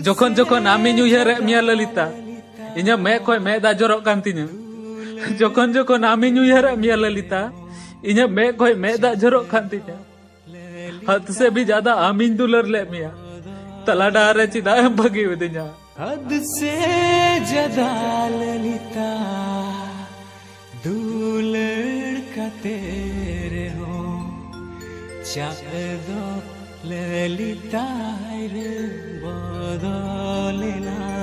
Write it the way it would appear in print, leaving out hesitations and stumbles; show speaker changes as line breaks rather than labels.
Jokon jokon ami nyuhare mia Lalita. Inya me koi me da jorok kan tinya. Jokon jokon ami nyuhare mia Lalita. Inya me koi me da jorok kan tinya. हद से भी ज्यादा आमीन दुलर ले मिया तला डारे चिदा भगी विदिnya
हद से ज्यादा ललिता दुलड़ का तेरे हो चाहे दो ललिता रे बदले ना